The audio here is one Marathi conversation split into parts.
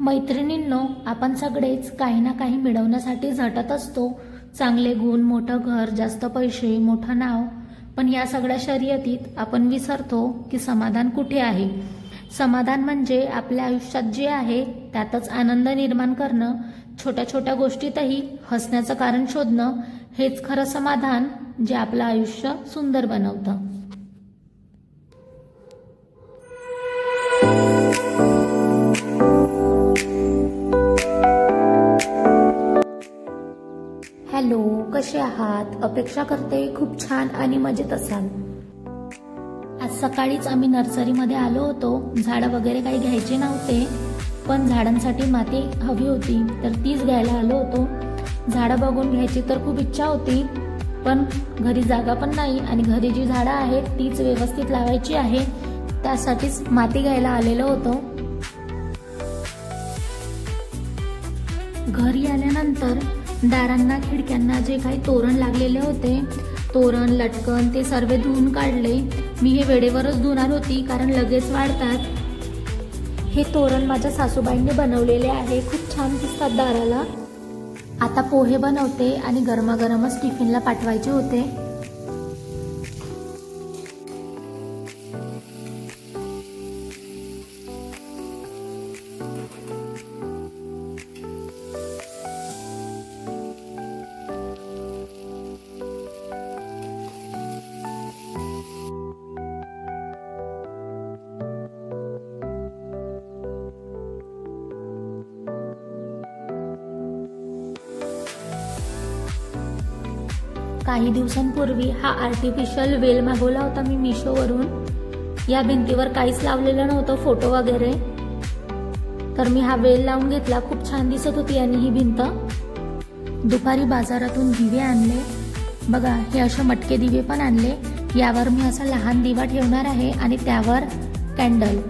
मैत्रिणींनो, आपण सगळेच काही ना काही मिळवण्यासाठी झटत असतो. चांगले गुण, मोठं घर, जास्त पैसे, मोठं नाव. पण या सगळ्या शर्यतीत आपण विसरतो की समाधान कुठे आहे. समाधान म्हणजे आपल्या आयुष्यात जे आहे त्यातच आनंद निर्माण करणं, छोट्या छोट्या गोष्टीतही हसण्याचं कारण शोधणं, हेच खरं समाधान जे आपलं आयुष्य सुंदर बनवतं. हॅलो, कसे आहात? अपेक्षा करते खूप छान आणि मजेत असाल. आज सकाळीच आम्ही नर्सरीमध्ये आलो होतो. झाडं वगैरे काही घ्यायचे नव्हते, पण झाडांसाठी माती हवी होती, तर तीच घ्यायला आलो होतो. झाडं बघून घ्यायची तर खूप इच्छा होती, पण घरी जागा पण नाही आणि घरी जी झाडं आहेत तीच व्यवस्थित लावायची आहे, त्यासाठीच माती घ्यायला आलेलो होतो. घरी आल्यानंतर दारांना, खिडक्यांना जे काही तोरण लागलेले होते, तोरण, लटकन, ते सर्व धुवून काढले. मी हे वेळेवरच धुणार होती कारण लगेच वाढतात. हे तोरण माझ्या सासूबाईंनी बनवलेले आहे, खूप छान दिसतात दाराला. आता पोहे बनवते आणि गरमागरमच टिफिनला पाठवायचे होते. काही दिवसांपूर्वी हा आर्टिफिशियल वेल मागवला होता मी मिशोवरून. या भिंतीवर काहीच लावलेलं नव्हतं, फोटो वगैरे, तर मी हा वेल लावून घेतला. खूप छान दिसत होती आणि ही भिंत. दुपारी बाजारातून दिवे आणले बघा, हे असे मटके दिवे पण आणले. यावर मी असा लहान दिवा ठेवणार आहे आणि त्यावर कॅन्डल.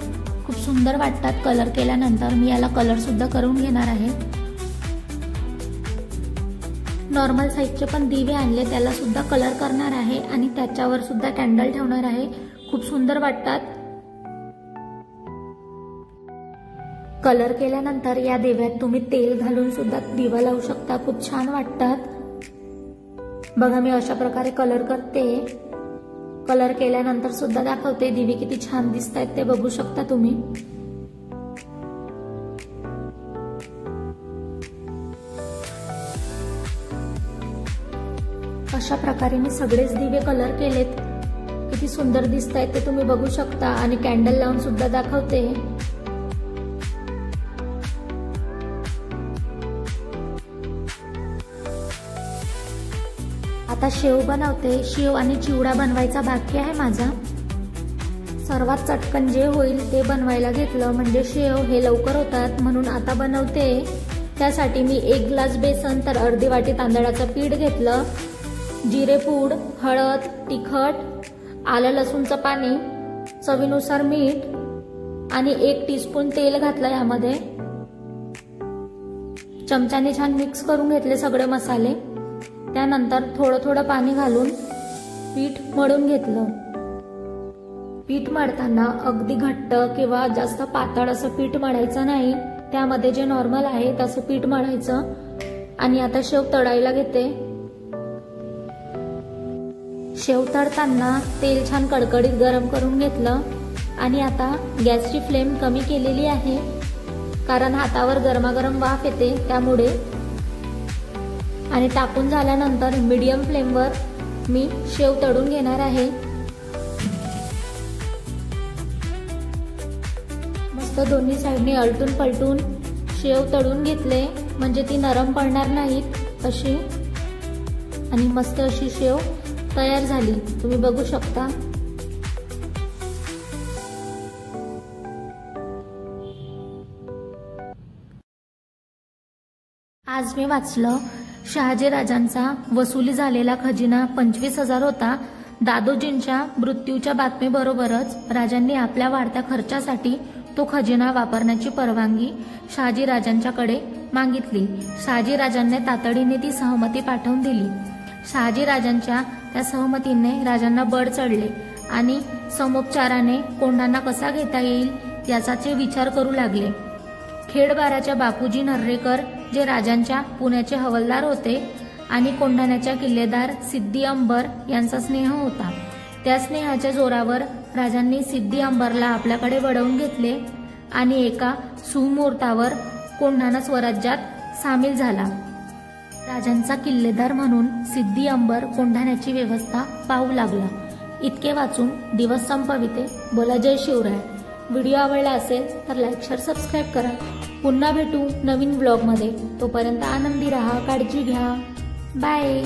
खूप सुंदर वाटतात कलर केल्यानंतर. मी याला कलर सुद्धा करून घेणार आहे. नॉर्मल साईजचे पण दिवे आणले, त्याला सुद्धा कलर करणार आहे आणि त्याच्यावर सुद्धा कॅन्डल ठेवणार आहे. खूप सुंदर वाटतात. कलर केल्यानंतर या दिव्यात तुम्ही तेल घालून सुद्धा दिवा लावू शकता. खूप छान वाटतात. बघा, मी अशा प्रकारे कलर करते. कलर केल्यानंतर सुद्धा दाखवते दिवे किती छान दिसत आहेत, ते बघू शकता तुम्ही. अशा प्रकारे मी सगळेच दिवे कलर केलेत. किती सुंदर दिसत आहेत ते तुम्ही बघू शकता. आणि कॅन्डल लावून सुद्धा दाखवते. आता शेव बनवते. शेव आणि चिवडा बनवायचा बाकी आहे माझा. सर्वात चटकन जे होईल ते बनवायला घेतलं, म्हणजे शेव हे लवकर होतात, म्हणून आता बनवते. त्यासाठी मी 1 ग्लास बेसन तर अर्धी वाटी तांदळाचं पीठ घेतलं. जिरेपूड, हळद, तिखट, आलं लसूणचं पाणी, चवीनुसार मीठ आणि 1 टीस्पून तेल घातलं यामध्ये. चमच्याने छान मिक्स करून घेतले सगळे मसाले. त्यानंतर थोडं थोडं पाणी घालून पीठ मळून घेतलं. पीठ मळताना अगदी घट्ट किंवा जास्त पातळ असं पीठ मळायचं नाही. त्यामध्ये जे नॉर्मल आहे तसं पीठ मळायचं. आणि आता शेव तळायला घेते. शेव तळताना तेल छान कडकडीत गरम करून घेतलं आणि आता गॅसची फ्लेम कमी केलेली आहे, कारण हातावर गरमागरम वाफ येते त्यामुळे. आणि टाकून झाल्यानंतर मीडियम फ्लेमवर मी शेव तळून घेणार आहे. मस्त दोन्ही साईडने अलटून पलटून शेव तळून घेतले, म्हणजे ती नरम पडणार नाहीत अशी. आणि मस्त अशी शेव तयार झाली, तुम्ही बघू शकता. आज मी वाचलं, शहाजी राजांचा वसुली झालेला खजिना 25,000 होता. दादोजींच्या मृत्यूच्या बातमीबरोबरच राजांनी आपल्या वाढत्या खर्चासाठी तो खजिना वापरण्याची परवानगी शहाजी राजांच्याकडे मागितली. शहाजी राजांनी तातडीने ती सहमती पाठवून दिली. शहाजी राजांच्या त्या सहमतीने राजांना बळ चढले आणि समोपचाराने कोंढाणा कसा घेता येईल याचा ते विचार करू लागले. खेडबाराच्या बापूजी नर्रेकर जे राजांच्या पुण्याचे हवालदार होते आणि कोंढाण्याच्या किल्लेदार सिद्धी अंबर यांचा स्नेह होता। त्या स्नेहाच्या जोरावर राजांनी सिद्धी अंबरला आपल्याकडे वळवून घेतले आणि एका सुमुहूर्तावर कोंढाणा स्वराज्यात सामील झाला। राजांचा किल्लेदार म्हणून सिद्धी अंबर कोंढाण्याची व्यवस्था पाहू लागला। इतके वाचून दिवस संपविते। बोला जय शिवराय। व्हिडिओ आवडला असेल तर लाईक शेअर सबस्क्राईब करा। पुन्हा भेटू नवीन ब्लॉगमध्ये। तोपर्यंत आनंदी राहा, काळजी घ्या। बाय।